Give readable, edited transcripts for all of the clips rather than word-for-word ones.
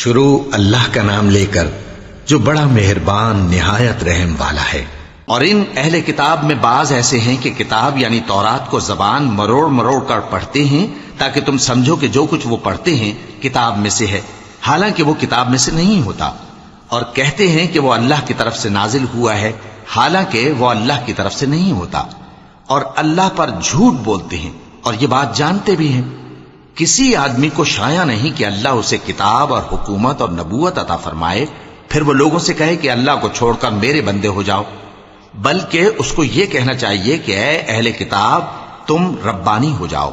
شروع اللہ کا نام لے کر جو بڑا مہربان نہایت رحم والا ہے۔ اور ان اہل کتاب میں بعض ایسے ہیں کہ کتاب یعنی تورات کو زبان مروڑ مروڑ کر پڑھتے ہیں تاکہ تم سمجھو کہ جو کچھ وہ پڑھتے ہیں کتاب میں سے ہے، حالانکہ وہ کتاب میں سے نہیں ہوتا، اور کہتے ہیں کہ وہ اللہ کی طرف سے نازل ہوا ہے، حالانکہ وہ اللہ کی طرف سے نہیں ہوتا، اور اللہ پر جھوٹ بولتے ہیں اور یہ بات جانتے بھی ہیں۔ کسی آدمی کو شایع نہیں کہ اللہ اسے کتاب اور حکومت اور نبوت عطا فرمائے پھر وہ لوگوں سے کہے کہ اللہ کو چھوڑ کر میرے بندے ہو جاؤ، بلکہ اس کو یہ کہنا چاہیے کہ اے اہل کتاب تم ربانی ہو جاؤ،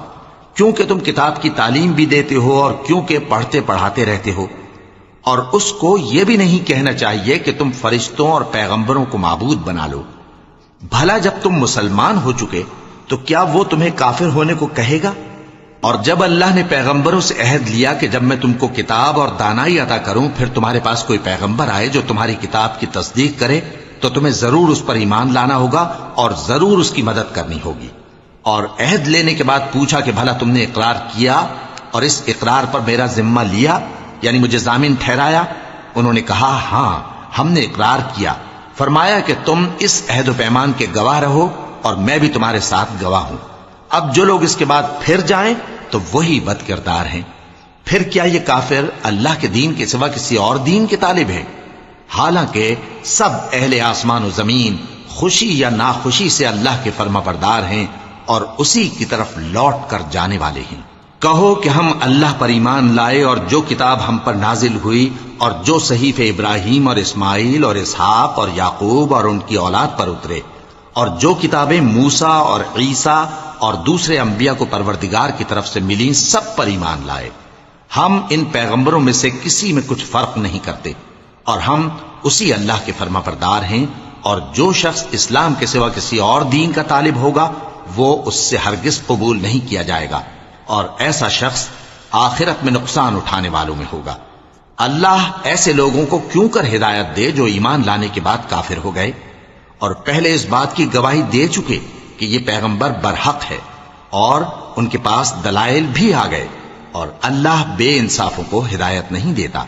کیونکہ تم کتاب کی تعلیم بھی دیتے ہو اور کیونکہ پڑھتے پڑھاتے رہتے ہو۔ اور اس کو یہ بھی نہیں کہنا چاہیے کہ تم فرشتوں اور پیغمبروں کو معبود بنا لو۔ بھلا جب تم مسلمان ہو چکے تو کیا وہ تمہیں کافر ہونے کو کہے گا؟ اور جب اللہ نے پیغمبروں سے عہد لیا کہ جب میں تم کو کتاب اور دانائی عطا کروں پھر تمہارے پاس کوئی پیغمبر آئے جو تمہاری کتاب کی تصدیق کرے تو تمہیں ضرور اس پر ایمان لانا ہوگا اور ضرور اس کی مدد کرنی ہوگی۔ اور عہد لینے کے بعد پوچھا کہ بھلا تم نے اقرار کیا اور اس اقرار پر میرا ذمہ لیا، یعنی مجھے ضامن ٹھہرایا؟ انہوں نے کہا ہاں ہم نے اقرار کیا۔ فرمایا کہ تم اس عہد و پیمان کے گواہ رہو اور میں بھی تمہارے ساتھ گواہ ہوں۔ اب جو لوگ اس کے بعد پھر جائیں تو وہی بد کردار ہیں۔ پھر کیا یہ کافر اللہ کے دین کے سوا کسی اور دین کے طالب ہیں؟ حالانکہ سب اہل آسمان و زمین خوشی یا ناخوشی سے اللہ کے فرما بردار ہیں اور اسی کی طرف لوٹ کر جانے والے ہیں۔ کہو کہ ہم اللہ پر ایمان لائے اور جو کتاب ہم پر نازل ہوئی اور جو صحیفے ابراہیم اور اسماعیل اور اسحاق اور یعقوب اور ان کی اولاد پر اترے اور جو کتابیں موسیٰ اور عیسیٰ اور دوسرے انبیاء کو پروردگار کی طرف سے ملیں سب پر ایمان لائے۔ ہم ان پیغمبروں میں سے کسی میں کچھ فرق نہیں کرتے اور ہم اسی اللہ کے فرما بردار ہیں، اور جو شخص اسلام کے سوا کسی اور دین کا طالب ہوگا وہ اس سے ہرگز قبول نہیں کیا جائے گا، اور ایسا شخص آخرت میں نقصان اٹھانے والوں میں ہوگا۔ اللہ ایسے لوگوں کو کیوں کر ہدایت دے جو ایمان لانے کے بعد کافر ہو گئے اور پہلے اس بات کی گواہی دے چکے کہ یہ پیغمبر برحق ہے اور ان کے پاس دلائل بھی آ گئے، اور اللہ بے انصافوں کو ہدایت نہیں دیتا۔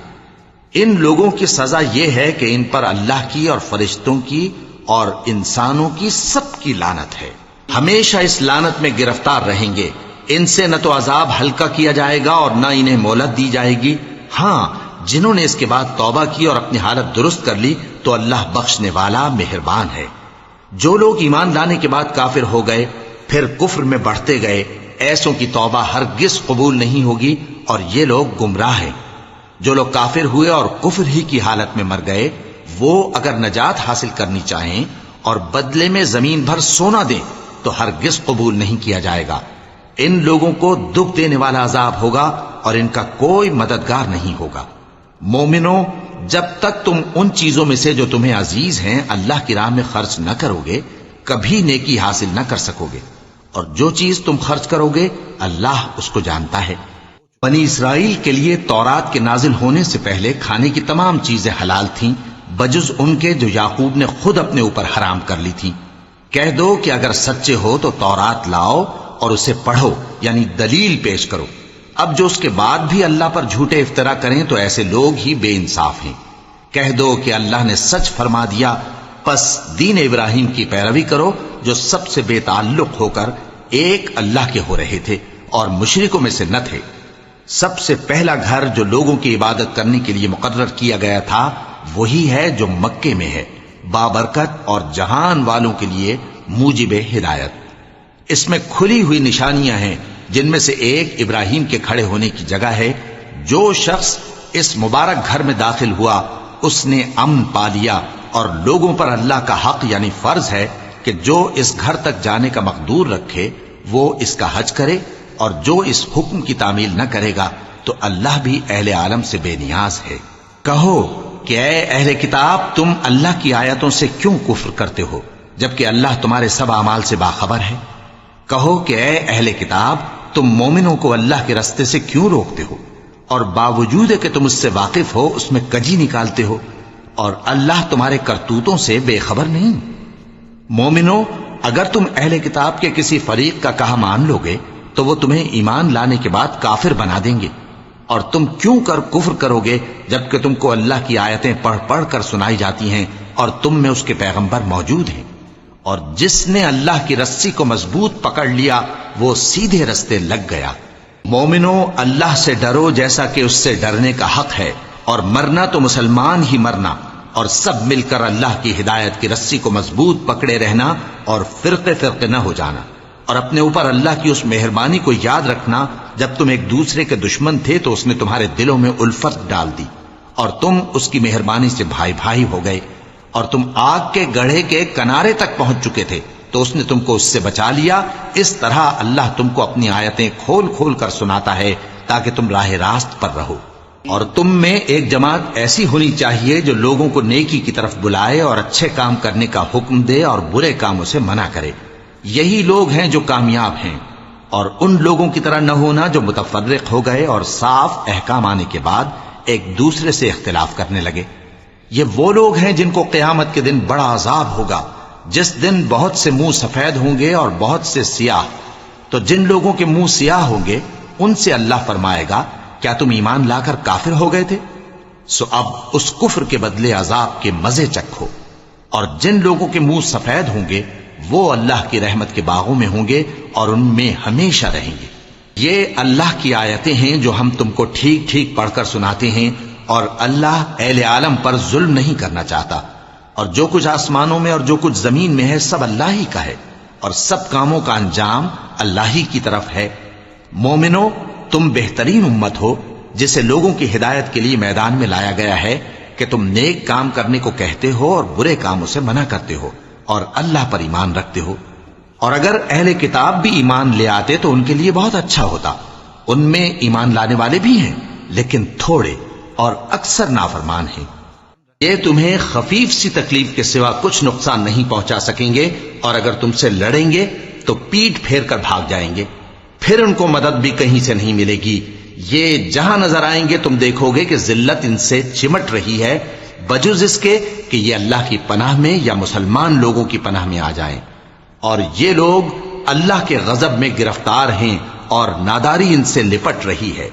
ان لوگوں کی سزا یہ ہے کہ ان پر اللہ کی اور فرشتوں کی اور انسانوں کی سب کی لعنت ہے، ہمیشہ اس لعنت میں گرفتار رہیں گے۔ ان سے نہ تو عذاب ہلکا کیا جائے گا اور نہ انہیں مہلت دی جائے گی۔ ہاں جنہوں نے اس کے بعد توبہ کی اور اپنی حالت درست کر لی تو اللہ بخشنے والا مہربان ہے۔ جو لوگ ایمان لانے کے بعد کافر ہو گئے پھر کفر میں بڑھتے گئے ایسوں کی توبہ ہرگز قبول نہیں ہوگی، اور یہ لوگ گمراہ ہیں۔ جو لوگ کافر ہوئے اور کفر ہی کی حالت میں مر گئے وہ اگر نجات حاصل کرنی چاہیں اور بدلے میں زمین بھر سونا دیں تو ہرگز قبول نہیں کیا جائے گا۔ ان لوگوں کو دکھ دینے والا عذاب ہوگا اور ان کا کوئی مددگار نہیں ہوگا۔ مومنوں، جب تک تم ان چیزوں میں سے جو تمہیں عزیز ہیں اللہ کی راہ میں خرچ نہ کرو گے کبھی نیکی حاصل نہ کر سکو گے، اور جو چیز تم خرچ کرو گے اللہ اس کو جانتا ہے۔ بنی اسرائیل کے لیے تورات کے نازل ہونے سے پہلے کھانے کی تمام چیزیں حلال تھیں بجز ان کے جو یعقوب نے خود اپنے اوپر حرام کر لی تھیں۔ کہہ دو کہ اگر سچے ہو تو تورات لاؤ اور اسے پڑھو، یعنی دلیل پیش کرو۔ اب جو اس کے بعد بھی اللہ پر جھوٹے افطرا کریں تو ایسے لوگ ہی بے انصاف ہیں۔ کہہ دو کہ اللہ نے سچ فرما دیا، پس دین ابراہیم کی پیروی کرو جو سب سے بے تعلق ہو کر ایک اللہ کے ہو رہے تھے اور مشرکوں میں سے نہ تھے۔ سب سے پہلا گھر جو لوگوں کی عبادت کرنے کے لیے مقرر کیا گیا تھا وہی ہے جو مکے میں ہے، بابرکت اور جہان والوں کے لیے موجب ہدایت۔ اس میں کھلی ہوئی نشانیاں ہیں جن میں سے ایک ابراہیم کے کھڑے ہونے کی جگہ ہے۔ جو شخص اس مبارک گھر میں داخل ہوا اس نے امن پا لیا، اور لوگوں پر اللہ کا حق یعنی فرض ہے کہ جو اس گھر تک جانے کا مقدور رکھے وہ اس کا حج کرے، اور جو اس حکم کی تعمیل نہ کرے گا تو اللہ بھی اہل عالم سے بے نیاز ہے۔ کہو کہ اے اہل کتاب تم اللہ کی آیتوں سے کیوں کفر کرتے ہو جبکہ اللہ تمہارے سب اعمال سے باخبر ہے؟ کہو کہ اے اہل کتاب تم مومنوں کو اللہ کے رستے سے کیوں روکتے ہو اور باوجود کہ تم اس سے واقف ہو اس میں کجی نکالتے ہو، اور اللہ تمہارے کرتوتوں سے بے خبر نہیں؟ مومنوں، اگر تم اہل کتاب کے کسی فریق کا کہا مان لو گے تو وہ تمہیں ایمان لانے کے بعد کافر بنا دیں گے، اور تم کیوں کر کفر کرو گے جبکہ تم کو اللہ کی آیتیں پڑھ پڑھ کر سنائی جاتی ہیں اور تم میں اس کے پیغمبر موجود ہیں؟ اور جس نے اللہ کی رسی کو مضبوط پکڑ لیا وہ سیدھے رستے لگ گیا۔ مومنو، اللہ سے ڈرو جیسا کہ اس سے ڈرنے کا حق ہے، اور مرنا تو مسلمان ہی مرنا، اور سب مل کر اللہ کی ہدایت کی رسی کو مضبوط پکڑے رہنا اور فرقے فرقے نہ ہو جانا، اور اپنے اوپر اللہ کی اس مہربانی کو یاد رکھنا جب تم ایک دوسرے کے دشمن تھے تو اس نے تمہارے دلوں میں الفت ڈال دی اور تم اس کی مہربانی سے بھائی بھائی ہو گئے، اور تم آگ کے گڑھے کے کنارے تک پہنچ چکے تھے تو اس نے تم کو اس سے بچا لیا۔ اس طرح اللہ تم کو اپنی آیتیں کھول کھول کر سناتا ہے تاکہ تم راہ راست پر رہو۔ اور تم میں ایک جماعت ایسی ہونی چاہیے جو لوگوں کو نیکی کی طرف بلائے اور اچھے کام کرنے کا حکم دے اور برے کاموں سے منع کرے۔ یہی لوگ ہیں جو کامیاب ہیں، اور ان لوگوں کی طرح نہ ہونا جو متفرق ہو گئے اور صاف احکام آنے کے بعد ایک دوسرے سے اختلاف کرنے لگے۔ یہ وہ لوگ ہیں جن کو قیامت کے دن بڑا عذاب ہوگا، جس دن بہت سے منہ سفید ہوں گے اور بہت سے سیاہ۔ تو جن لوگوں کے منہ سیاہ ہوں گے ان سے اللہ فرمائے گا، کیا تم ایمان لا کر کافر ہو گئے تھے؟ سو اب اس کفر کے بدلے عذاب کے مزے چکھو۔ اور جن لوگوں کے منہ سفید ہوں گے وہ اللہ کی رحمت کے باغوں میں ہوں گے اور ان میں ہمیشہ رہیں گے۔ یہ اللہ کی آیتیں ہیں جو ہم تم کو ٹھیک ٹھیک پڑھ کر سناتے ہیں، اور اللہ اہل عالم پر ظلم نہیں کرنا چاہتا، اور جو کچھ آسمانوں میں اور جو کچھ زمین میں ہے سب اللہ ہی کا ہے، اور سب کاموں کا انجام اللہ ہی کی طرف ہے۔ مومنو، تم بہترین امت ہو جسے لوگوں کی ہدایت کے لیے میدان میں لایا گیا ہے کہ تم نیک کام کرنے کو کہتے ہو اور برے کاموں سے منع کرتے ہو اور اللہ پر ایمان رکھتے ہو۔ اور اگر اہل کتاب بھی ایمان لے آتے تو ان کے لیے بہت اچھا ہوتا، ان میں ایمان لانے والے بھی ہیں لیکن تھوڑے اور اکثر نافرمان ہیں۔ یہ تمہیں خفیف سی تکلیف کے سوا کچھ نقصان نہیں پہنچا سکیں گے، اور اگر تم سے لڑیں گے تو پیٹ پھیر کر بھاگ جائیں گے، پھر ان کو مدد بھی کہیں سے نہیں ملے گی۔ یہ جہاں نظر آئیں گے تم دیکھو گے کہ ذلت ان سے چمٹ رہی ہے، بجز اس کے کہ یہ اللہ کی پناہ میں یا مسلمان لوگوں کی پناہ میں آ جائیں۔ اور یہ لوگ اللہ کے غضب میں گرفتار ہیں اور ناداری ان سے لپٹ رہی ہے۔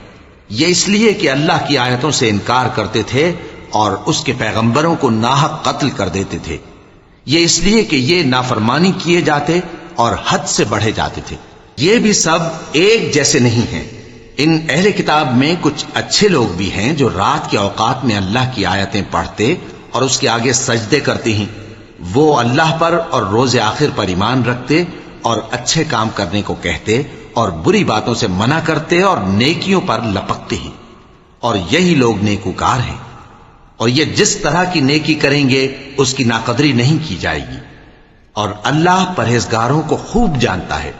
یہ اس لیے کہ اللہ کی آیتوں سے انکار کرتے تھے اور اس کے پیغمبروں کو ناحق قتل کر دیتے تھے۔ یہ اس لیے کہ یہ نافرمانی کیے جاتے اور حد سے بڑھے جاتے تھے۔ یہ بھی سب ایک جیسے نہیں ہیں۔ ان اہل کتاب میں کچھ اچھے لوگ بھی ہیں جو رات کے اوقات میں اللہ کی آیتیں پڑھتے اور اس کے آگے سجدے کرتے ہیں۔ وہ اللہ پر اور روز آخر پر ایمان رکھتے اور اچھے کام کرنے کو کہتے اور بری باتوں سے منع کرتے اور نیکیوں پر لپکتے ہیں، اور یہی لوگ نیکوکار ہیں۔ اور یہ جس طرح کی نیکی کریں گے اس کی ناقدری نہیں کی جائے گی، اور اللہ پرہیزگاروں کو خوب جانتا ہے۔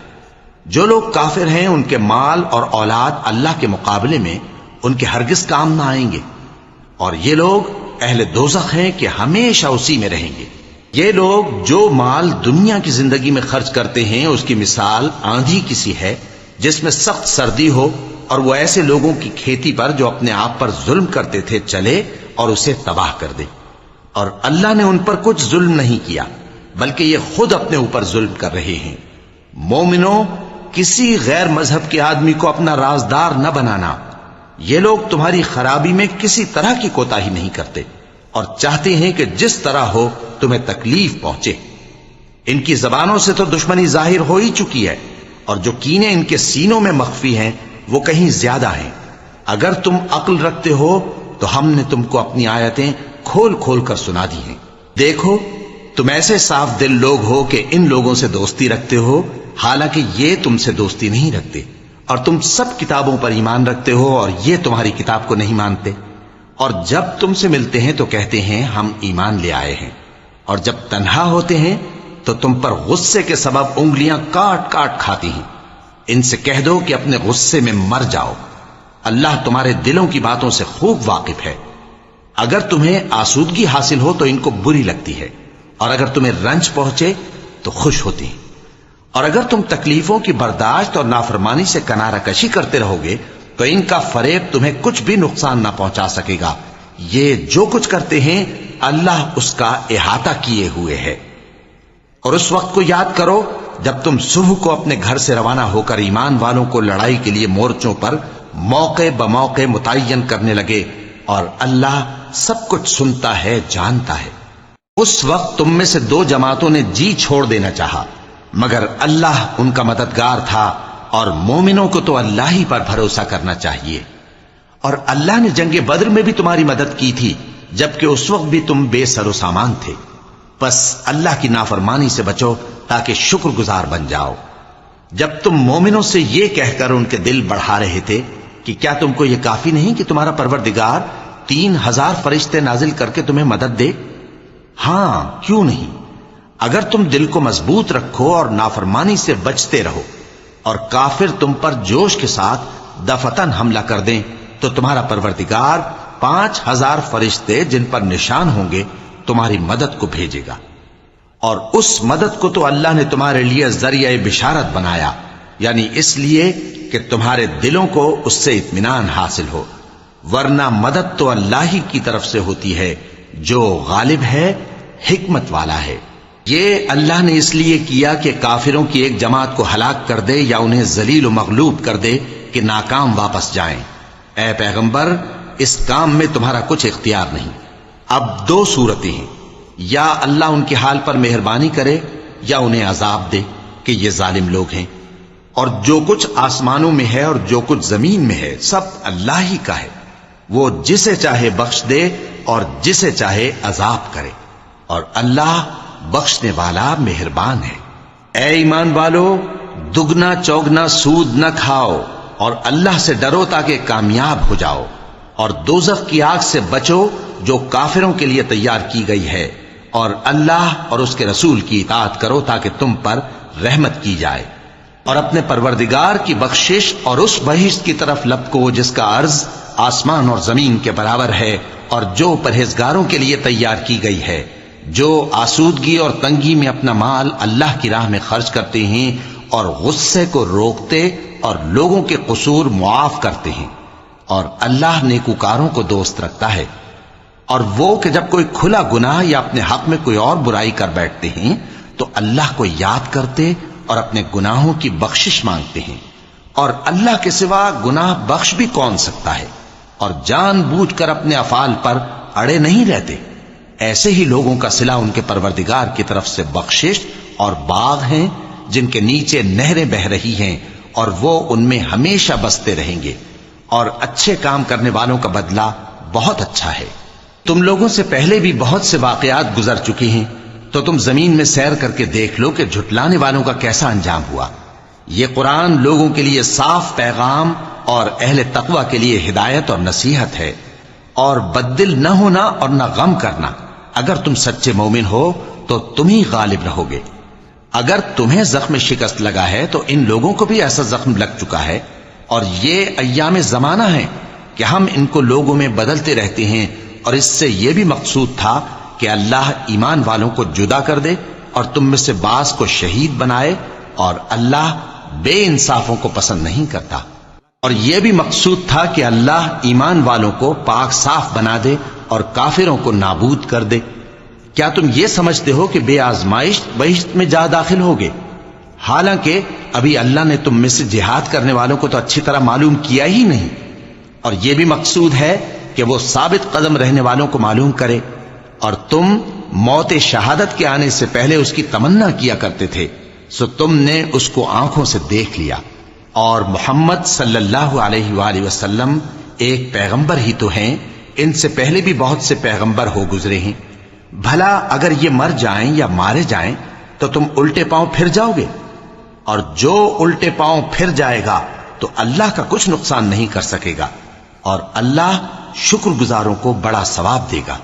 جو لوگ کافر ہیں ان کے مال اور اولاد اللہ کے مقابلے میں ان کے ہرگز کام نہ آئیں گے، اور یہ لوگ اہل دوزخ ہیں کہ ہمیشہ اسی میں رہیں گے۔ یہ لوگ جو مال دنیا کی زندگی میں خرچ کرتے ہیں اس کی مثال آندھی کی سی ہے جس میں سخت سردی ہو اور وہ ایسے لوگوں کی کھیتی پر جو اپنے آپ پر ظلم کرتے تھے چلے اور اسے تباہ کر دے۔ اور اللہ نے ان پر کچھ ظلم نہیں کیا بلکہ یہ خود اپنے اوپر ظلم کر رہے ہیں۔ مومنو، کسی غیر مذہب کے آدمی کو اپنا رازدار نہ بنانا۔ یہ لوگ تمہاری خرابی میں کسی طرح کی کوتاہی نہیں کرتے اور چاہتے ہیں کہ جس طرح ہو تمہیں تکلیف پہنچے۔ ان کی زبانوں سے تو دشمنی ظاہر ہو ہی چکی ہے، اور جو کینے ان کے سینوں میں مخفی ہیں وہ کہیں زیادہ ہیں۔ اگر تم عقل رکھتے ہو تو ہم نے تم کو اپنی آیتیں کھول کھول کر سنا دی ہیں۔ دیکھو، تم ایسے صاف دل لوگ ہو کہ ان لوگوں سے دوستی رکھتے ہو حالانکہ یہ تم سے دوستی نہیں رکھتے، اور تم سب کتابوں پر ایمان رکھتے ہو اور یہ تمہاری کتاب کو نہیں مانتے، اور جب تم سے ملتے ہیں تو کہتے ہیں ہم ایمان لے آئے ہیں، اور جب تنہا ہوتے ہیں تو تم پر غصے کے سبب انگلیاں کاٹ کاٹ کھاتی ہیں۔ ان سے کہہ دو کہ اپنے غصے میں مر جاؤ، اللہ تمہارے دلوں کی باتوں سے خوب واقف ہے۔ اگر تمہیں آسودگی حاصل ہو تو ان کو بری لگتی ہے، اور اگر تمہیں رنج پہنچے تو خوش ہوتی ہیں۔ اور اگر تم تکلیفوں کی برداشت اور نافرمانی سے کنارہ کشی کرتے رہو گے تو ان کا فریب تمہیں کچھ بھی نقصان نہ پہنچا سکے گا۔ یہ جو کچھ کرتے ہیں اللہ اس کا احاطہ کیے ہوئے ہے۔ اور اس وقت کو یاد کرو جب تم صبح کو اپنے گھر سے روانہ ہو کر ایمان والوں کو لڑائی کے لیے مورچوں پر موقع بموقع متعین کرنے لگے، اور اللہ سب کچھ سنتا ہے، جانتا ہے۔ اس وقت تم میں سے دو جماعتوں نے جی چھوڑ دینا چاہا، مگر اللہ ان کا مددگار تھا، اور مومنوں کو تو اللہ ہی پر بھروسہ کرنا چاہیے۔ اور اللہ نے جنگ بدر میں بھی تمہاری مدد کی تھی، جبکہ اس وقت بھی تم بے سر و سامان تھے۔ بس اللہ کی نافرمانی سے بچو تاکہ شکر گزار بن جاؤ۔ جب تم مومنوں سے یہ کہہ کر ان کے دل بڑھا رہے تھے کہ کیا تم کو یہ کافی نہیں کہ تمہارا پروردگار 3000 فرشتے نازل کر کے تمہیں مدد دے؟ ہاں، کیوں نہیں؟ اگر تم دل کو مضبوط رکھو اور نافرمانی سے بچتے رہو، اور کافر تم پر جوش کے ساتھ دفتن حملہ کر دیں، تو تمہارا پروردگار 5000 فرشتے جن پر نشان ہوں گے تمہاری مدد کو بھیجے گا۔ اور اس مدد کو تو اللہ نے تمہارے لیے ذریعہ بشارت بنایا، یعنی اس لیے کہ تمہارے دلوں کو اس سے اطمینان حاصل ہو، ورنہ مدد تو اللہ ہی کی طرف سے ہوتی ہے جو غالب ہے، حکمت والا ہے۔ یہ اللہ نے اس لیے کیا کہ کافروں کی ایک جماعت کو ہلاک کر دے یا انہیں ذلیل و مغلوب کر دے کہ ناکام واپس جائیں۔ اے پیغمبر، اس کام میں تمہارا کچھ اختیار نہیں۔ اب دو صورتیں ہیں، یا اللہ ان کے حال پر مہربانی کرے یا انہیں عذاب دے کہ یہ ظالم لوگ ہیں۔ اور جو کچھ آسمانوں میں ہے اور جو کچھ زمین میں ہے سب اللہ ہی کا ہے، وہ جسے چاہے بخش دے اور جسے چاہے عذاب کرے، اور اللہ بخشنے والا مہربان ہے۔ اے ایمان والو، دگنا چوگنا سود نہ کھاؤ، اور اللہ سے ڈرو تاکہ کامیاب ہو جاؤ، اور دوزخ کی آگ سے بچو جو کافروں کے لیے تیار کی گئی ہے، اور اللہ اور اس کے رسول کی اطاعت کرو تاکہ تم پر رحمت کی جائے، اور اپنے پروردگار کی بخشش اور اس بہشت کی طرف لپکو جس کا عرض آسمان اور زمین کے برابر ہے، اور جو پرہیزگاروں کے لیے تیار کی گئی ہے، جو آسودگی اور تنگی میں اپنا مال اللہ کی راہ میں خرچ کرتے ہیں، اور غصے کو روکتے اور لوگوں کے قصور معاف کرتے ہیں، اور اللہ نیکوکاروں کو دوست رکھتا ہے۔ اور وہ کہ جب کوئی کھلا گناہ یا اپنے حق میں کوئی اور برائی کر بیٹھتے ہیں تو اللہ کو یاد کرتے اور اپنے گناہوں کی بخشش مانگتے ہیں، اور اللہ کے سوا گناہ بخش بھی کون سکتا ہے، اور جان بوجھ کر اپنے افعال پر اڑے نہیں رہتے۔ ایسے ہی لوگوں کا صلہ ان کے پروردگار کی طرف سے بخشش اور باغ ہیں جن کے نیچے نہریں بہ رہی ہیں، اور وہ ان میں ہمیشہ بستے رہیں گے، اور اچھے کام کرنے والوں کا بدلہ بہت اچھا ہے۔ تم لوگوں سے پہلے بھی بہت سے واقعات گزر چکے ہیں، تو تم زمین میں سیر کر کے دیکھ لو کہ جھٹلانے والوں کا کیسا انجام ہوا۔ یہ قرآن لوگوں کے لیے صاف پیغام اور اہل تقوی کے لیے ہدایت اور نصیحت ہے، اور بددل نہ ہونا اور نہ غم کرنا۔ اگر تم سچے مومن ہو تو تم ہی غالب رہو گے۔ اگر تمہیں زخم شکست لگا ہے تو ان لوگوں کو بھی ایسا زخم لگ چکا ہے، اور یہ ایام زمانہ ہیں کہ ہم ان کو لوگوں میں بدلتے رہتے ہیں، اور اس سے یہ بھی مقصود تھا کہ اللہ ایمان والوں کو جدا کر دے اور تم میں سے بعض کو شہید بنائے، اور اللہ بے انصافوں کو پسند نہیں کرتا۔ اور یہ بھی مقصود تھا کہ اللہ ایمان والوں کو پاک صاف بنا دے اور کافروں کو نابود کر دے۔ کیا تم یہ سمجھتے ہو کہ بے آزمائش بہشت میں جا داخل ہوگے؟ حالانکہ ابھی اللہ نے تم میں سے جہاد کرنے والوں کو تو اچھی طرح معلوم کیا ہی نہیں، اور یہ بھی مقصود ہے کہ وہ ثابت قدم رہنے والوں کو معلوم کرے، اور تم موت شہادت کے آنے سے پہلے اس کی تمنا کیا کرتے تھے، سو تم نے اس کو آنکھوں سے دیکھ لیا۔ اور محمد صلی اللہ علیہ وآلہ وسلم ایک پیغمبر ہی تو ہیں، ان سے پہلے بھی بہت سے پیغمبر ہو گزرے ہیں۔ بھلا اگر یہ مر جائیں یا مارے جائیں تو تم الٹے پاؤں پھر جاؤ گے؟ اور جو الٹے پاؤں پھر جائے گا تو اللہ کا کچھ نقصان نہیں کر سکے گا، اور اللہ شکر گزاروں کو بڑا ثواب دے گا۔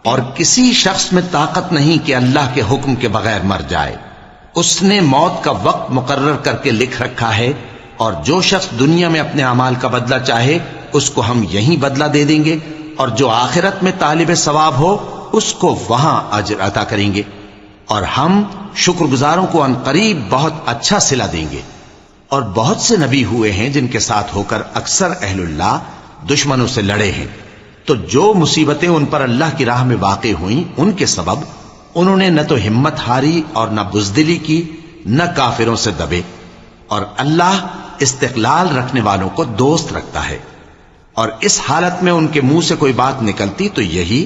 اور کسی شخص میں طاقت نہیں کہ اللہ کے حکم کے بغیر مر جائے، اس نے موت کا وقت مقرر کر کے لکھ رکھا ہے، اور جو شخص دنیا میں اپنے اعمال کا بدلہ چاہے اس کو ہم یہیں بدلہ دے دیں گے، اور جو آخرت میں طالب ثواب ہو اس کو وہاں اجر عطا کریں گے، اور ہم شکر گزاروں کو عنقریب بہت اچھا صلہ دیں گے۔ اور بہت سے نبی ہوئے ہیں جن کے ساتھ ہو کر اکثر اہل اللہ دشمنوں سے لڑے ہیں، تو جو مصیبتیں ان پر اللہ کی راہ میں واقع ہوئیں ان کے سبب انہوں نے نہ تو ہمت ہاری اور نہ بزدلی کی، نہ کافروں سے دبے، اور اللہ استقلال رکھنے والوں کو دوست رکھتا ہے، اور اس حالت میں ان کے منہ سے کوئی بات نکلتی تو یہی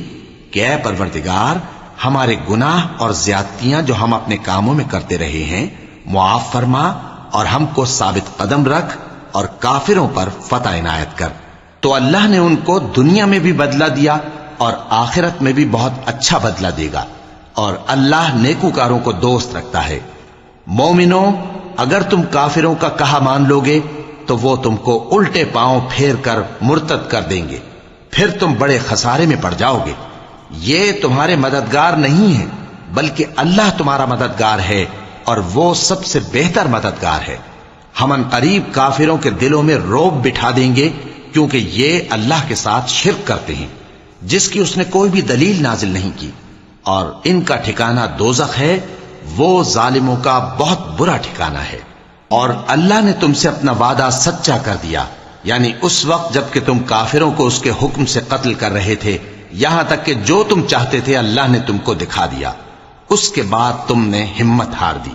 کہ اے پروردگار، ہمارے گناہ اور زیادتیاں جو ہم اپنے کاموں میں کرتے رہے ہیں معاف فرما، اور ہم کو ثابت قدم رکھ اور کافروں پر فتح عنایت کر۔ تو اللہ نے ان کو دنیا میں بھی بدلہ دیا اور آخرت میں بھی بہت اچھا بدلہ دے گا، اور اللہ نیکوکاروں کو دوست رکھتا ہے۔ مومنو، اگر تم کافروں کا کہا مان لوگے تو وہ تم کو الٹے پاؤں پھیر کر مرتد کر دیں گے، پھر تم بڑے خسارے میں پڑ جاؤ گے۔ یہ تمہارے مددگار نہیں ہیں، بلکہ اللہ تمہارا مددگار ہے، اور وہ سب سے بہتر مددگار ہے۔ ہم ان قریب کافروں کے دلوں میں رعب بٹھا دیں گے، کیونکہ یہ اللہ کے ساتھ شرک کرتے ہیں جس کی اس نے کوئی بھی دلیل نازل نہیں کی، اور ان کا ٹھکانہ دوزخ ہے، وہ ظالموں کا بہت برا ٹھکانہ ہے۔ اور اللہ نے تم سے اپنا وعدہ سچا کر دیا، یعنی اس وقت جب کہ تم کافروں کو اس کے حکم سے قتل کر رہے تھے، یہاں تک کہ جو تم چاہتے تھے اللہ نے تم کو دکھا دیا۔ اس کے بعد تم نے ہمت ہار دی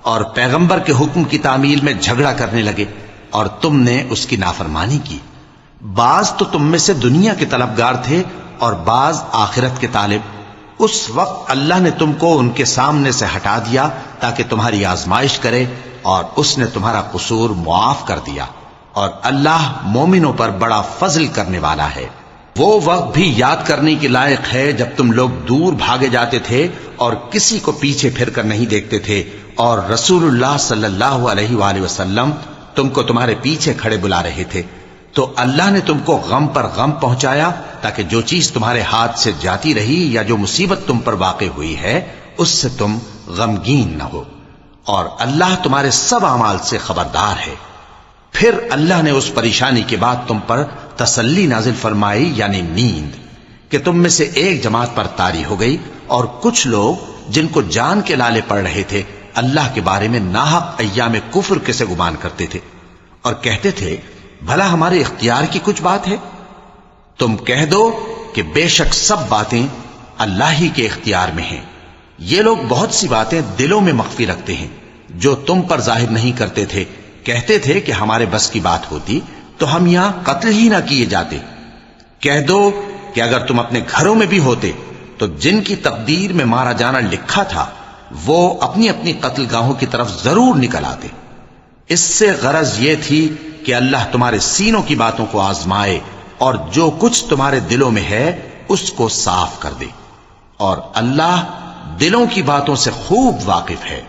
اور پیغمبر کے حکم کی تعمیل میں جھگڑا کرنے لگے، اور تم نے اس کی نافرمانی کی۔ بعض تو تم میں سے دنیا کے طلبگار تھے اور بعض آخرت کے طالب۔ اس وقت اللہ نے تم کو ان کے سامنے سے ہٹا دیا تاکہ تمہاری آزمائش کرے، اور اس نے تمہارا قصور معاف کر دیا، اور اللہ مومنوں پر بڑا فضل کرنے والا ہے۔ وہ وقت بھی یاد کرنے کے لائق ہے جب تم لوگ دور بھاگے جاتے تھے اور کسی کو پیچھے پھر کر نہیں دیکھتے تھے، اور رسول اللہ صلی اللہ علیہ وآلہ وسلم تم کو تمہارے پیچھے کھڑے بلا رہے تھے، تو اللہ نے تم کو غم پر غم پہنچایا تاکہ جو چیز تمہارے ہاتھ سے جاتی رہی یا جو مصیبت تم پر واقع ہوئی ہے اس سے تم غمگین نہ ہو، اور اللہ تمہارے سب اعمال سے خبردار ہے۔ پھر اللہ نے اس پریشانی کے بعد تم پر تسلی نازل فرمائی، یعنی نیند، کہ تم میں سے ایک جماعت پر طاری ہو گئی، اور کچھ لوگ جن کو جان کے لالے پڑ رہے تھے اللہ کے بارے میں ناحق ایام کفر کے سے گمان کرتے تھے، اور کہتے تھے بھلا ہمارے اختیار کی کچھ بات ہے؟ تم کہہ دو کہ بے شک سب باتیں اللہ ہی کے اختیار میں ہیں۔ یہ لوگ بہت سی باتیں دلوں میں مخفی رکھتے ہیں جو تم پر ظاہر نہیں کرتے تھے۔ کہتے تھے کہ ہمارے بس کی بات ہوتی تو ہم یہاں قتل ہی نہ کیے جاتے۔ کہہ دو کہ اگر تم اپنے گھروں میں بھی ہوتے تو جن کی تقدیر میں مارا جانا لکھا تھا وہ اپنی اپنی قتل گاہوں کی طرف ضرور نکل آتے۔ اس سے غرض یہ تھی کہ اللہ تمہارے سینوں کی باتوں کو آزمائے اور جو کچھ تمہارے دلوں میں ہے اس کو صاف کر دے، اور اللہ دلوں کی باتوں سے خوب واقف ہے۔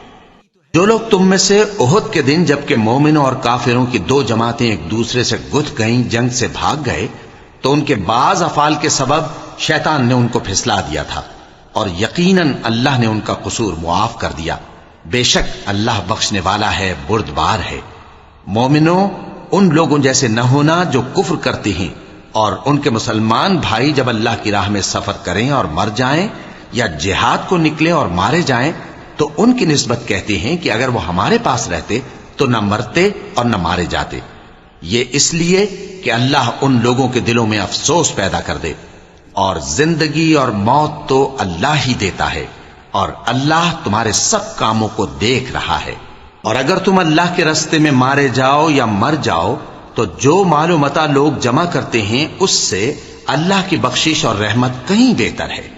جو لوگ تم میں سے احد کے دن جبکہ مومنوں اور کافروں کی دو جماعتیں ایک دوسرے سے گتھ گئیں جنگ سے بھاگ گئے تو ان کے بعض افعال کے سبب شیطان نے ان کو پھسلا دیا تھا، اور یقیناً اللہ نے ان کا قصور معاف کر دیا۔ بے شک اللہ بخشنے والا ہے، بردبار ہے۔ مومنوں، ان لوگوں جیسے نہ ہونا جو کفر کرتے ہیں، اور ان کے مسلمان بھائی جب اللہ کی راہ میں سفر کریں اور مر جائیں یا جہاد کو نکلیں اور مارے جائیں تو ان کی نسبت کہتے ہیں کہ اگر وہ ہمارے پاس رہتے تو نہ مرتے اور نہ مارے جاتے۔ یہ اس لیے کہ اللہ ان لوگوں کے دلوں میں افسوس پیدا کر دے، اور زندگی اور موت تو اللہ ہی دیتا ہے، اور اللہ تمہارے سب کاموں کو دیکھ رہا ہے۔ اور اگر تم اللہ کے راستے میں مارے جاؤ یا مر جاؤ تو جو مال و متاع لوگ جمع کرتے ہیں اس سے اللہ کی بخشش اور رحمت کہیں بہتر ہے،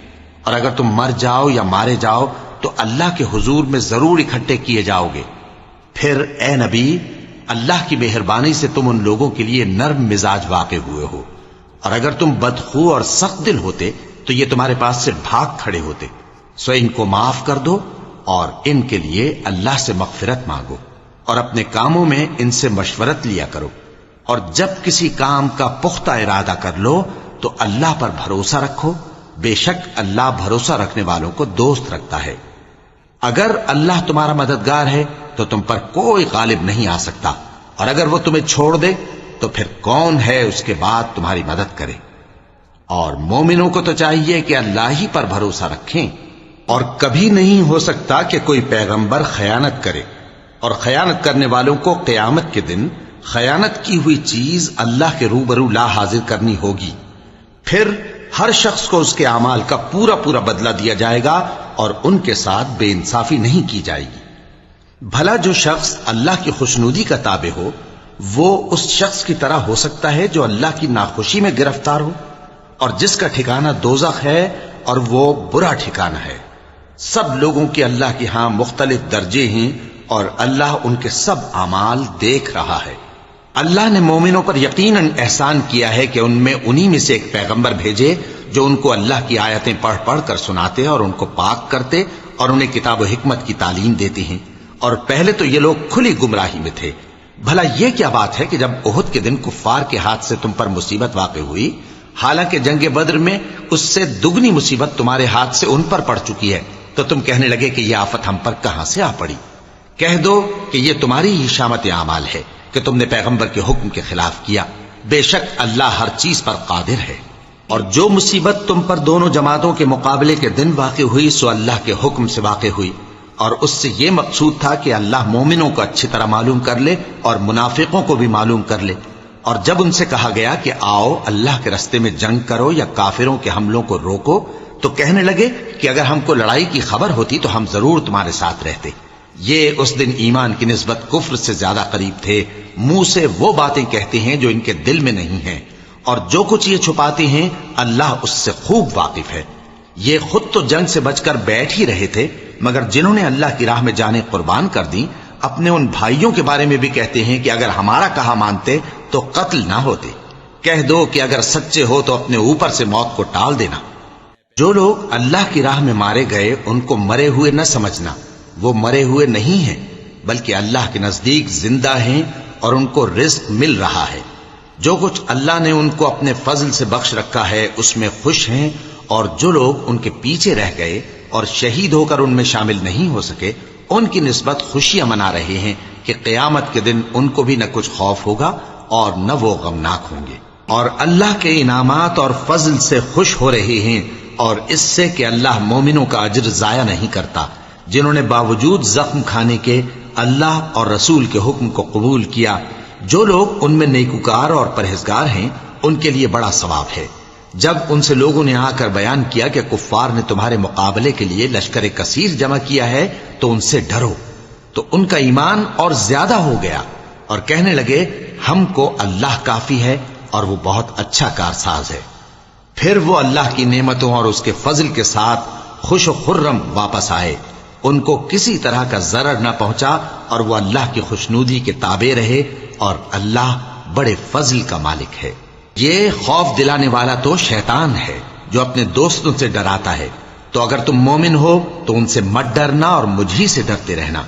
اور اگر تم مر جاؤ یا مارے جاؤ تو اللہ کے حضور میں ضرور اکٹھے کیے جاؤ گے۔ پھر اے نبی، اللہ کی مہربانی سے تم ان لوگوں کے لیے نرم مزاج واقع ہوئے ہو، اور اگر تم بدخو اور سخت دل ہوتے تو یہ تمہارے پاس سے بھاگ کھڑے ہوتے۔ سو ان کو معاف کر دو اور ان کے لیے اللہ سے مغفرت مانگو، اور اپنے کاموں میں ان سے مشورت لیا کرو، اور جب کسی کام کا پختہ ارادہ کر لو تو اللہ پر بھروسہ رکھو، بے شک اللہ بھروسہ رکھنے والوں کو دوست رکھتا ہے۔ اگر اللہ تمہارا مددگار ہے تو تم پر کوئی غالب نہیں آ سکتا، اور اگر وہ تمہیں چھوڑ دے تو پھر کون ہے اس کے بعد تمہاری مدد کرے۔ اور مومنوں کو تو چاہیے کہ اللہ ہی پر بھروسہ رکھیں، اور کبھی نہیں ہو سکتا کہ کوئی پیغمبر خیانت کرے، اور خیانت کرنے والوں کو قیامت کے دن خیانت کی ہوئی چیز اللہ کے روبرو لا حاضر کرنی ہوگی۔ پھر ہر شخص کو اس کے اعمال کا پورا پورا بدلہ دیا جائے گا، اور ان کے ساتھ بے انصافی نہیں کی جائے گی۔ بھلا جو شخص اللہ کی خوشنودی کا تابع ہو وہ اس شخص کی طرح ہو سکتا ہے جو اللہ کی ناخوشی میں گرفتار ہو اور جس کا ٹھکانہ دوزخ ہے اور وہ برا ٹھکانہ ہے۔ سب لوگوں کے اللہ کے ہاں مختلف درجے ہیں اور اللہ ان کے سب اعمال دیکھ رہا ہے۔ اللہ نے مومنوں پر یقیناً احسان کیا ہے کہ ان میں انہی میں سے ایک پیغمبر بھیجے جو ان کو اللہ کی آیتیں پڑھ پڑھ کر سناتے اور ان کو پاک کرتے اور انہیں کتاب و حکمت کی تعلیم دیتے ہیں، اور پہلے تو یہ لوگ کھلی گمراہی میں تھے۔ بھلا یہ کیا بات ہے کہ جب احد کے دن کفار کے ہاتھ سے تم پر مصیبت واقع ہوئی، حالانکہ جنگ بدر میں اس سے دگنی مصیبت تمہارے ہاتھ سے ان پر پڑ چکی ہے، تو تم کہنے لگے کہ یہ آفت ہم پر کہاں سے آ پڑی؟ کہہ دو کہ یہ تمہاری ہی شامت اعمال ہے کہ تم نے پیغمبر کے حکم کے خلاف کیا، بے شک اللہ ہر چیز پر قادر ہے۔ اور جو مصیبت تم پر دونوں جماعتوں کے مقابلے کے دن واقع ہوئی سو اللہ کے حکم سے واقع ہوئی، اور اس سے یہ مقصود تھا کہ اللہ مومنوں کو اچھی طرح معلوم کر لے اور منافقوں کو بھی معلوم کر لے۔ اور جب ان سے کہا گیا کہ آؤ اللہ کے رستے میں جنگ کرو یا کافروں کے حملوں کو روکو، تو کہنے لگے کہ اگر ہم کو لڑائی کی خبر ہوتی تو ہم ضرور تمہارے ساتھ رہتے۔ یہ اس دن ایمان کی نسبت کفر سے زیادہ قریب تھے، منہ سے وہ باتیں کہتے ہیں جو ان کے دل میں نہیں ہیں، اور جو کچھ یہ چھپاتے ہیں اللہ اس سے خوب واقف ہے۔ یہ خود تو جنگ سے بچ کر بیٹھ ہی رہے تھے، مگر جنہوں نے اللہ کی راہ میں جانیں قربان کر دیں اپنے ان بھائیوں کے بارے میں بھی کہتے ہیں کہ اگر ہمارا کہا مانتے تو قتل نہ ہوتے۔ کہہ دو کہ اگر سچے ہو تو اپنے اوپر سے موت کو ٹال دینا۔ جو لوگ اللہ کی راہ میں مارے گئے ان کو مرے ہوئے نہ سمجھنا، وہ مرے ہوئے نہیں ہیں بلکہ اللہ کے نزدیک زندہ ہیں اور ان کو رزق مل رہا ہے۔ جو کچھ اللہ نے ان کو اپنے فضل سے بخش رکھا ہے اس میں خوش ہیں، اور جو لوگ ان کے پیچھے رہ گئے اور شہید ہو کر ان میں شامل نہیں ہو سکے ان کی نسبت خوشیاں منا رہے ہیں کہ قیامت کے دن ان کو بھی نہ کچھ خوف ہوگا اور نہ وہ غمناک ہوں گے، اور اللہ کے انعامات اور فضل سے خوش ہو رہے ہیں، اور اس سے کہ اللہ مومنوں کا اجر ضائع نہیں کرتا۔ جنہوں نے باوجود زخم کھانے کے اللہ اور رسول کے حکم کو قبول کیا، جو لوگ ان میں نیکوکار اور پرہیزگار ہیں ان کے لیے بڑا ثواب ہے۔ جب ان سے لوگوں نے آ کر بیان کیا کہ کفار نے تمہارے مقابلے کے لیے لشکر کثیر جمع کیا ہے تو ان سے ڈرو، تو ان کا ایمان اور زیادہ ہو گیا اور کہنے لگے ہم کو اللہ کافی ہے اور وہ بہت اچھا کارساز ہے۔ پھر وہ اللہ کی نعمتوں اور اس کے فضل کے ساتھ خوش و خرم واپس آئے، ان کو کسی طرح کا ضرر نہ پہنچا اور وہ اللہ کی خوشنودی کے تابع رہے، اور اللہ بڑے فضل کا مالک ہے۔ یہ خوف دلانے والا تو شیطان ہے جو اپنے دوستوں سے ڈراتا ہے، تو اگر تم مومن ہو تو ان سے مت ڈرنا اور مجھ ہی سے ڈرتے رہنا،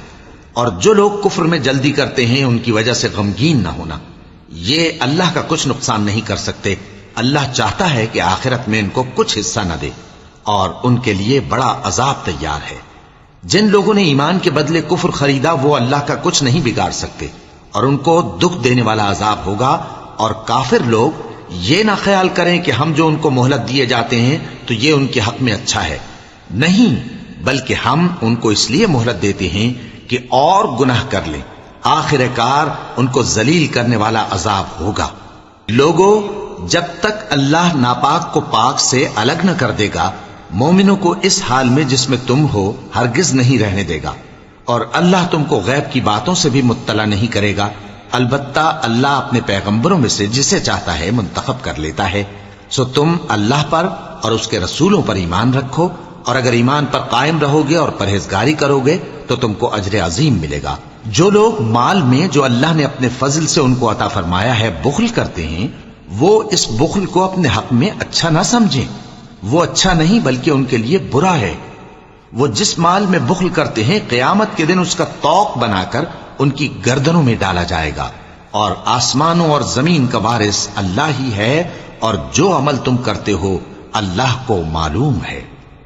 اور جو لوگ کفر میں جلدی کرتے ہیں ان کی وجہ سے غمگین نہ ہونا، یہ اللہ کا کچھ نقصان نہیں کر سکتے۔ اللہ چاہتا ہے کہ آخرت میں ان کو کچھ حصہ نہ دے اور ان کے لیے بڑا عذاب تیار ہے۔ جن لوگوں نے ایمان کے بدلے کفر خریدا وہ اللہ کا کچھ نہیں بگاڑ سکتے، اور ان کو دکھ دینے والا عذاب ہوگا۔ اور کافر لوگ یہ نہ خیال کریں کہ ہم جو ان کو مہلت دیے جاتے ہیں تو یہ ان کے حق میں اچھا ہے، نہیں، بلکہ ہم ان کو اس لیے مہلت دیتے ہیں کہ اور گناہ کر لیں، آخر کار ان کو ذلیل کرنے والا عذاب ہوگا۔ لوگوں، جب تک اللہ ناپاک کو پاک سے الگ نہ کر دے گا مومنوں کو اس حال میں جس میں تم ہو ہرگز نہیں رہنے دے گا، اور اللہ تم کو غیب کی باتوں سے بھی مطلع نہیں کرے گا۔ البتہ اللہ اپنے پیغمبروں میں سے جسے چاہتا ہے منتخب کر لیتا ہے۔ سو تم اللہ پر اور اس کے رسولوں پر ایمان رکھو، اور اگر ایمان پر قائم رہو گے اور پرہیزگاری کرو گے تو تم کو اجر عظیم ملے گا۔ جو لوگ مال میں جو اللہ نے اپنے فضل سے ان کو عطا فرمایا ہے بخل کرتے ہیں، وہ اس بخل کو اپنے حق میں اچھا نہ سمجھیں، وہ اچھا نہیں بلکہ ان کے لیے برا ہے۔ وہ جس مال میں بخل کرتے ہیں قیامت کے دن اس کا طوق بنا کر ان کی گردنوں میں ڈالا جائے گا، اور آسمانوں اور زمین کا وارث اللہ ہی ہے، اور جو عمل تم کرتے ہو اللہ کو معلوم ہے۔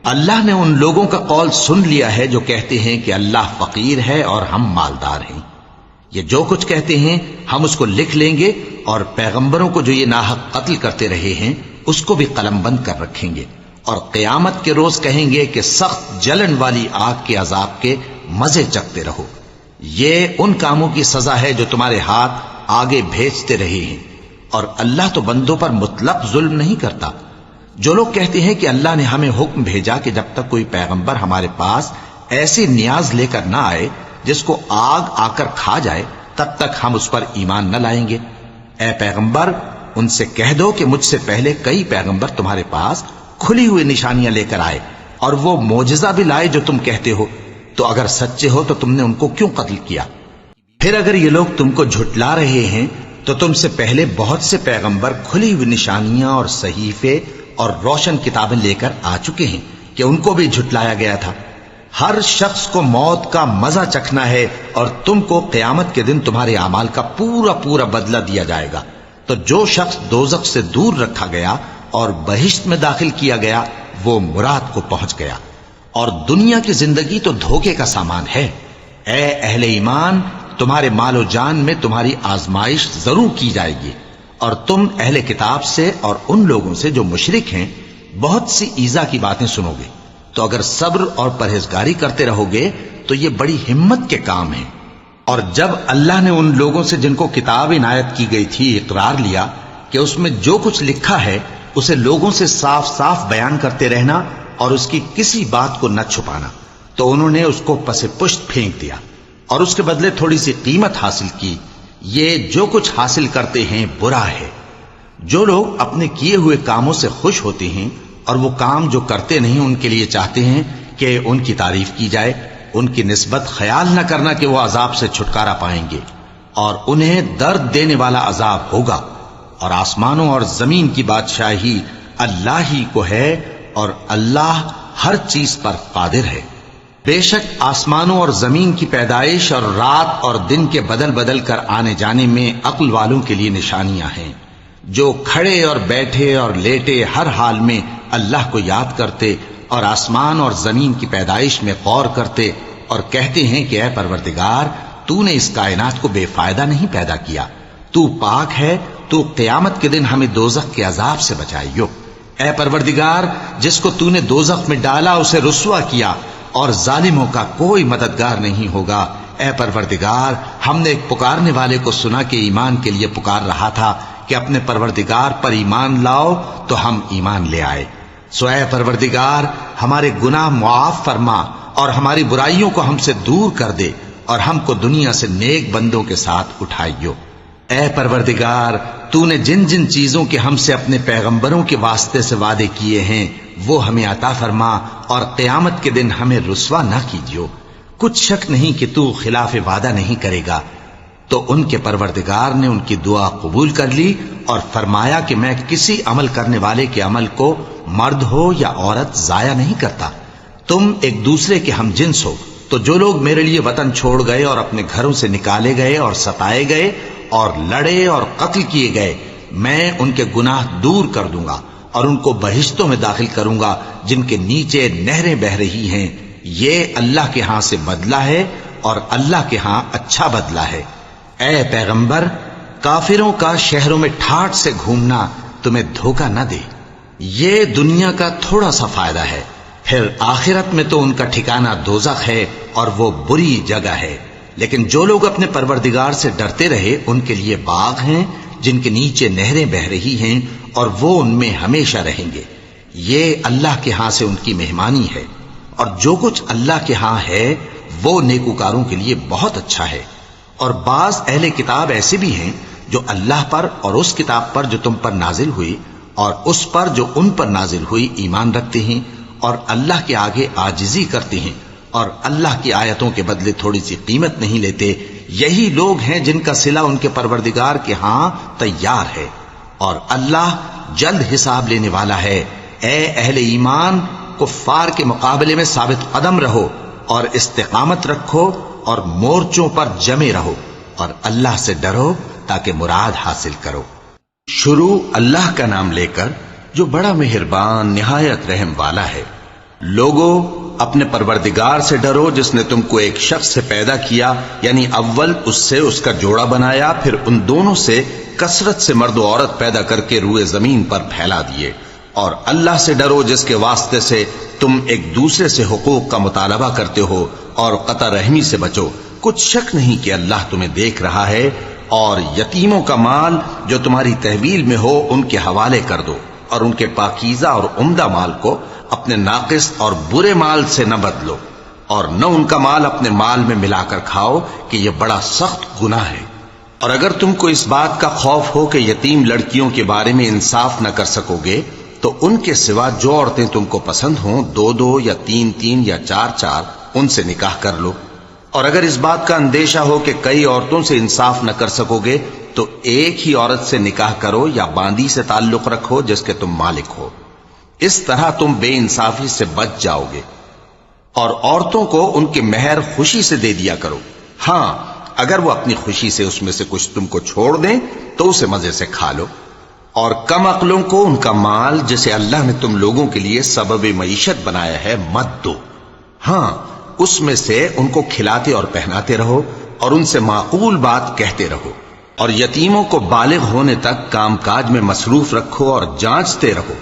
اللہ نے ان لوگوں کا قول سن لیا ہے جو کہتے ہیں کہ اللہ فقیر ہے اور ہم مالدار ہیں۔ یہ جو کچھ کہتے ہیں ہم اس کو لکھ لیں گے، اور پیغمبروں کو جو یہ ناحق قتل کرتے رہے ہیں اس کو بھی قلم بند کر رکھیں گے، اور قیامت کے روز کہیں گے کہ سخت جلن والی آگ کے عذاب کے مزے چکھتے رہو۔ یہ ان کاموں کی سزا ہے جو تمہارے ہاتھ آگے بھیجتے رہے ہیں، اور اللہ تو بندوں پر مطلق ظلم نہیں کرتا۔ جو لوگ کہتے ہیں کہ اللہ نے ہمیں حکم بھیجا کہ جب تک کوئی پیغمبر ہمارے پاس ایسی نیاز لے کر نہ آئے جس کو آگ آ کر کھا جائے، تب تک ہم اس پر ایمان نہ لائیں گے۔ اے پیغمبر ان سے کہہ دو کہ مجھ سے پہلے کئی پیغمبر تمہارے پاس کھلی ہوئی نشانیاں لے کر آئے اور وہ معجزہ بھی لائے جو تم کہتے ہو، تو اگر سچے ہو تو تم نے ان کو کیوں قتل کیا؟ پھر اگر یہ لوگ تم کو جھٹلا رہے ہیں تو تم سے پہلے بہت سے پیغمبر کھلی ہوئی نشانیاں اور صحیفے اور روشن کتابیں لے کر آ چکے ہیں کہ ان کو بھی جھٹلایا گیا تھا۔ ہر شخص کو موت کا مزہ چکھنا ہے اور تم کو قیامت کے دن تمہارے اعمال کا پورا پورا بدلہ دیا جائے گا۔ تو جو شخص دوزخ سے دور رکھا گیا اور بہشت میں داخل کیا گیا وہ مراد کو پہنچ گیا، اور دنیا کی زندگی تو دھوکے کا سامان ہے۔ اے اہل ایمان تمہارے مال و جان میں تمہاری آزمائش ضرور کی جائے گی، اور تم اہل کتاب سے اور ان لوگوں سے جو مشرک ہیں بہت سی ایذا کی باتیں سنو گے، تو اگر صبر اور پرہیزگاری کرتے رہو گے تو یہ بڑی ہمت کے کام ہیں۔ اور جب اللہ نے ان لوگوں سے جن کو کتاب عنایت کی گئی تھی اقرار لیا کہ اس میں جو کچھ لکھا ہے اسے لوگوں سے صاف صاف بیان کرتے رہنا اور اس کی کسی بات کو نہ چھپانا، تو انہوں نے اس کو پس پشت پھینک دیا اور اس کے بدلے تھوڑی سی قیمت حاصل کی۔ یہ جو کچھ حاصل کرتے ہیں برا ہے۔ جو لوگ اپنے کیے ہوئے کاموں سے خوش ہوتے ہیں اور وہ کام جو کرتے نہیں ان کے لیے چاہتے ہیں کہ ان کی تعریف کی جائے، ان کی نسبت خیال نہ کرنا کہ وہ عذاب سے چھٹکارا پائیں گے، اور انہیں درد دینے والا عذاب ہوگا۔ اور آسمانوں اور زمین کی بادشاہی اللہ ہی کو ہے، اور اللہ ہر چیز پر قادر ہے۔ بے شک آسمانوں اور زمین کی پیدائش اور رات اور دن کے بدل بدل کر آنے جانے میں عقل والوں کے لیے نشانیاں ہیں، جو کھڑے اور بیٹھے اور لیٹے ہر حال میں اللہ کو یاد کرتے اور آسمان اور زمین کی پیدائش میں غور کرتے اور کہتے ہیں کہ اے پروردگار تو نے اس کائنات کو بے فائدہ نہیں پیدا کیا، تو پاک ہے، تو قیامت کے دن ہمیں دوزخ کے عذاب سے بچائیو۔ اے پروردگار جس کو تو نے دوزخ میں ڈالا اسے رسوا کیا، اور ظالموں کا کوئی مددگار نہیں ہوگا۔ اے پروردگار ہم نے ایک پکارنے والے کو سنا کہ ایمان کے لیے پکار رہا تھا کہ اپنے پروردگار پر ایمان لاؤ، تو ہم ایمان لے آئے۔ سو اے پروردگار ہمارے گناہ معاف فرما اور ہماری برائیوں کو ہم سے دور کر دے، اور ہم کو دنیا سے نیک بندوں کے ساتھ اٹھائیو۔ اے پروردگار تو نے جن جن چیزوں کے ہم سے اپنے پیغمبروں کے واسطے سے وعدے کیے ہیں وہ ہمیں عطا فرما، اور قیامت کے دن ہمیں رسوا نہ کیجیو۔ کچھ شک نہیں کہ تو خلاف وعدہ نہیں کرے گا۔ تو ان کے پروردگار نے ان کی دعا قبول کر لی اور فرمایا کہ میں کسی عمل کرنے والے کے عمل کو مرد ہو یا عورت ضائع نہیں کرتا۔ تم ایک دوسرے کے ہم جنس ہو، تو جو لوگ میرے لیے وطن چھوڑ گئے اور اپنے گھروں سے نکالے گئے اور ستائے گئے اور لڑے اور قتل کیے گئے، میں ان کے گناہ دور کر دوں گا اور ان کو بہشتوں میں داخل کروں گا جن کے نیچے نہریں بہ رہی ہیں۔ یہ اللہ کے ہاں سے بدلہ ہے اور اللہ کے ہاں اچھا بدلہ ہے۔ اے پیغمبر کافروں کا شہروں میں ٹھاٹھ سے گھومنا تمہیں دھوکہ نہ دے، یہ دنیا کا تھوڑا سا فائدہ ہے، پھر آخرت میں تو ان کا ٹھکانہ دوزخ ہے اور وہ بری جگہ ہے۔ لیکن جو لوگ اپنے پروردگار سے ڈرتے رہے ان کے لیے باغ ہیں جن کے نیچے نہریں بہ رہی ہیں، اور وہ ان میں ہمیشہ رہیں گے۔ یہ اللہ کے ہاں سے ان کی مہمانی ہے، اور جو کچھ اللہ کے ہاں ہے وہ نیکوکاروں کے لیے بہت اچھا ہے۔ اور بعض اہل کتاب ایسے بھی ہیں جو اللہ پر اور اس کتاب پر جو تم پر نازل ہوئی اور اس پر جو ان پر نازل ہوئی ایمان رکھتے ہیں، اور اللہ کے آگے عاجزی کرتے ہیں، اور اللہ کی آیتوں کے بدلے تھوڑی سی قیمت نہیں لیتے۔ یہی لوگ ہیں جن کا صلہ ان کے پروردگار کے ہاں تیار ہے، اور اللہ جلد حساب لینے والا ہے۔ اے اہل ایمان کفار کے مقابلے میں ثابت قدم رہو اور استقامت رکھو اور مورچوں پر جمے رہو، اور اللہ سے ڈرو تاکہ مراد حاصل کرو۔ شروع اللہ کا نام لے کر جو بڑا مہربان نہایت رحم والا ہے۔ لوگو اپنے پروردگار سے ڈرو جس نے تم کو ایک شخص سے پیدا کیا، یعنی اول اس سے اس کا جوڑا بنایا، پھر ان دونوں سے کثرت سے مرد و عورت پیدا کر کے روئے زمین پر پھیلا دیے۔ اور اللہ سے ڈرو جس کے واسطے سے تم ایک دوسرے سے حقوق کا مطالبہ کرتے ہو، اور قطع رحمی سے بچو۔ کچھ شک نہیں کہ اللہ تمہیں دیکھ رہا ہے۔ اور یتیموں کا مال جو تمہاری تحویل میں ہو ان کے حوالے کر دو، اور ان کے پاکیزہ اور عمدہ مال کو اپنے ناقص اور برے مال سے نہ بدلو، اور نہ ان کا مال اپنے مال میں ملا کر کھاؤ کہ یہ بڑا سخت گناہ ہے۔ اور اگر تم کو اس بات کا خوف ہو کہ یتیم لڑکیوں کے بارے میں انصاف نہ کر سکو گے تو ان کے سوا جو عورتیں تم کو پسند ہوں 2-2 یا 3-3 یا 4-4 ان سے نکاح کر لو. اور اگر اس بات کا اندیشہ ہو کہ کئی عورتوں سے انصاف نہ کر سکو گے تو ایک ہی عورت سے نکاح کرو یا باندی سے تعلق رکھو جس کے تم مالک ہو. اس طرح تم بے انصافی سے بچ جاؤ گے. اور عورتوں کو ان کے مہر خوشی سے دے دیا کرو. ہاں اگر وہ اپنی خوشی سے اس میں سے کچھ تم کو چھوڑ دیں تو اسے مزے سے کھا لو. اور کم عقلوں کو ان کا مال جسے اللہ نے تم لوگوں کے لیے سبب معیشت بنایا ہے مت دو. ہاں اس میں سے ان کو کھلاتے اور پہناتے رہو اور ان سے معقول بات کہتے رہو. اور یتیموں کو بالغ ہونے تک کام کاج میں مصروف رکھو اور جانچتے رہو.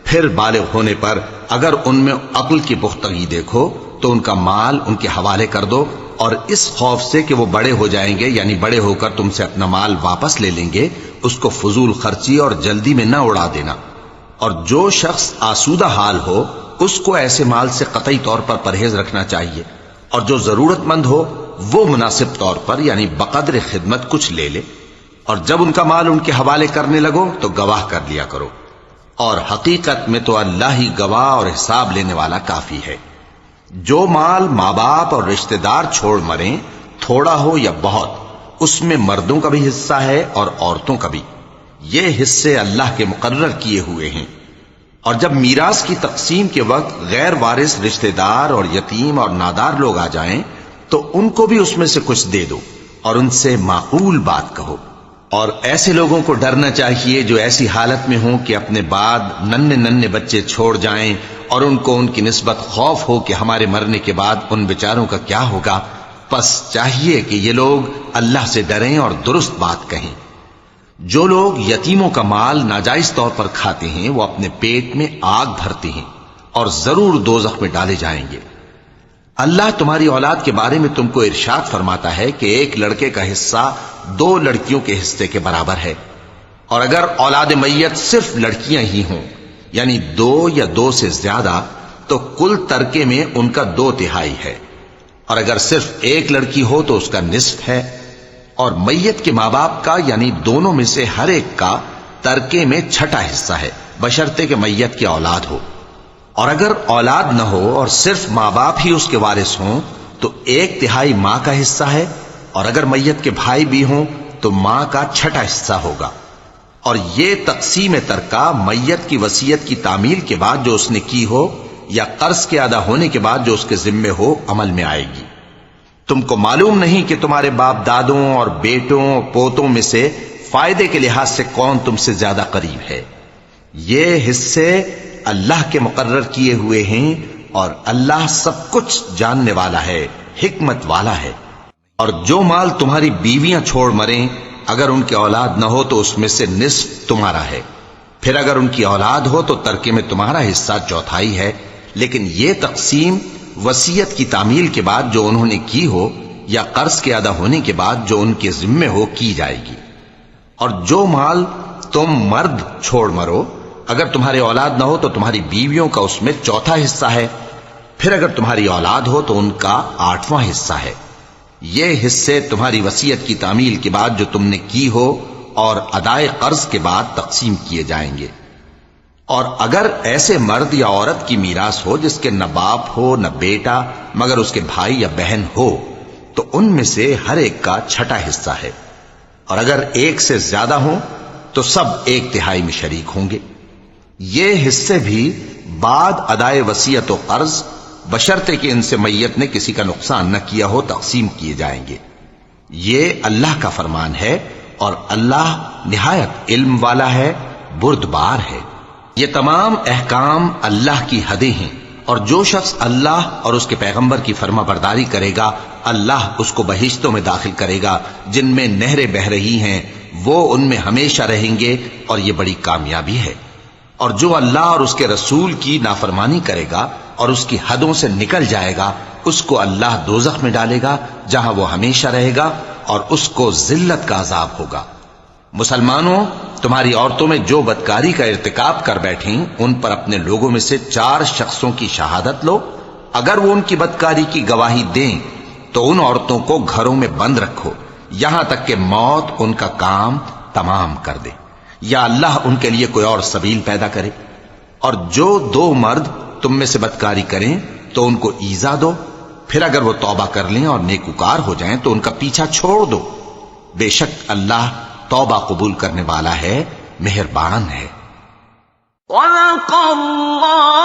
پھر بالغ ہونے پر اگر ان میں عقل کی پختگی دیکھو تو ان کا مال ان کے حوالے کر دو، اور اس خوف سے کہ وہ بڑے ہو جائیں گے یعنی بڑے ہو کر تم سے اپنا مال واپس لے لیں گے اس کو فضول خرچی اور جلدی میں نہ اڑا دینا. اور جو شخص آسودہ حال ہو اس کو ایسے مال سے قطعی طور پر پرہیز رکھنا چاہیے، اور جو ضرورت مند ہو وہ مناسب طور پر یعنی بقدر خدمت کچھ لے لے. اور جب ان کا مال ان کے حوالے کرنے لگو تو گواہ کر لیا کرو، اور حقیقت میں تو اللہ ہی گواہ اور حساب لینے والا کافی ہے. جو مال ماں باپ اور رشتہ دار چھوڑ مریں تھوڑا ہو یا بہت اس میں مردوں کا بھی حصہ ہے اور عورتوں کا بھی. یہ حصے اللہ کے مقرر کیے ہوئے ہیں. اور جب میراث کی تقسیم کے وقت غیر وارث رشتہ دار اور یتیم اور نادار لوگ آ جائیں تو ان کو بھی اس میں سے کچھ دے دو اور ان سے معقول بات کہو. اور ایسے لوگوں کو ڈرنا چاہیے جو ایسی حالت میں ہوں کہ اپنے بعد ننھے ننھے بچے چھوڑ جائیں اور ان کو ان کی نسبت خوف ہو کہ ہمارے مرنے کے بعد ان بیچاروں کا کیا ہوگا. پس چاہیے کہ یہ لوگ اللہ سے ڈریں اور درست بات کہیں. جو لوگ یتیموں کا مال ناجائز طور پر کھاتے ہیں وہ اپنے پیٹ میں آگ بھرتے ہیں اور ضرور دوزخ میں ڈالے جائیں گے. اللہ تمہاری اولاد کے بارے میں تم کو ارشاد فرماتا ہے کہ ایک لڑکے کا حصہ 2 لڑکیوں کے حصے کے برابر ہے. اور اگر اولاد میت صرف لڑکیاں ہی ہوں یعنی 2 یا 2 سے زیادہ تو کل ترکے میں ان کا 2/3 ہے. اور اگر صرف ایک لڑکی ہو تو اس کا نصف ہے. اور میت کے ماں باپ کا یعنی دونوں میں سے ہر ایک کا ترکے میں 6واں حصہ ہے بشرطے کہ میت کی اولاد ہو. اور اگر اولاد نہ ہو اور صرف ماں باپ ہی اس کے وارث ہوں تو 1/3 ماں کا حصہ ہے. اور اگر میت کے بھائی بھی ہوں تو ماں کا 6واں حصہ ہوگا. اور یہ تقسیم ترکہ میت کی وصیت کی تعمیل کے بعد جو اس نے کی ہو یا قرض کے ادا ہونے کے بعد جو اس کے ذمے ہو عمل میں آئے گی. تم کو معلوم نہیں کہ تمہارے باپ دادوں اور بیٹوں اور پوتوں میں سے فائدے کے لحاظ سے کون تم سے زیادہ قریب ہے. یہ حصے اللہ کے مقرر کیے ہوئے ہیں اور اللہ سب کچھ جاننے والا ہے، حکمت والا ہے. اور جو مال تمہاری بیویاں چھوڑ مریں اگر ان کی اولاد نہ ہو تو اس میں سے نصف تمہارا ہے. پھر اگر ان کی اولاد ہو تو ترکے میں تمہارا حصہ 1/4 ہے. لیکن یہ تقسیم وصیت کی تعمیل کے بعد جو انہوں نے کی ہو یا قرض کے ادا ہونے کے بعد جو ان کے ذمے ہو کی جائے گی. اور جو مال تم مرد چھوڑ مرو اگر تمہاری اولاد نہ ہو تو تمہاری بیویوں کا اس میں 1/4 حصہ ہے. پھر اگر تمہاری اولاد ہو تو ان کا 8واں حصہ ہے. یہ حصے تمہاری وصیت کی تعمیل کے بعد جو تم نے کی ہو اور ادائے قرض کے بعد تقسیم کیے جائیں گے. اور اگر ایسے مرد یا عورت کی میراث ہو جس کے نہ باپ ہو نہ بیٹا مگر اس کے بھائی یا بہن ہو تو ان میں سے ہر ایک کا 6واں حصہ ہے. اور اگر ایک سے زیادہ ہوں تو سب 1/3 میں شریک ہوں گے. یہ حصے بھی بعد ادائے وصیت و قرض بشرطے کہ ان سے میت نے کسی کا نقصان نہ کیا ہو تقسیم کیے جائیں گے. یہ اللہ کا فرمان ہے اور اللہ نہایت علم والا ہے، بردبار ہے. یہ تمام احکام اللہ کی حدیں ہیں، اور جو شخص اللہ اور اس کے پیغمبر کی فرما برداری کرے گا اللہ اس کو بہشتوں میں داخل کرے گا جن میں نہریں بہ رہی ہیں، وہ ان میں ہمیشہ رہیں گے اور یہ بڑی کامیابی ہے. اور جو اللہ اور اس کے رسول کی نافرمانی کرے گا اور اس کی حدوں سے نکل جائے گا اس کو اللہ دوزخ میں ڈالے گا جہاں وہ ہمیشہ رہے گا اور اس کو ذلت کا عذاب ہوگا. مسلمانوں، تمہاری عورتوں میں جو بدکاری کا ارتکاب کر بیٹھیں ان پر اپنے لوگوں میں سے 4 شخصوں کی شہادت لو. اگر وہ ان کی بدکاری کی گواہی دیں تو ان عورتوں کو گھروں میں بند رکھو یہاں تک کہ موت ان کا کام تمام کر دے، یا اللہ ان کے لیے کوئی اور سبیل پیدا کرے۔ اور جو دو مرد تم میں سے بدکاری کریں تو ان کو ایذا دو، پھر اگر وہ توبہ کر لیں اور نیکوکار ہو جائیں تو ان کا پیچھا چھوڑ دو، بے شک اللہ توبہ قبول کرنے والا ہے، مہربان ہے۔ صدق اللہ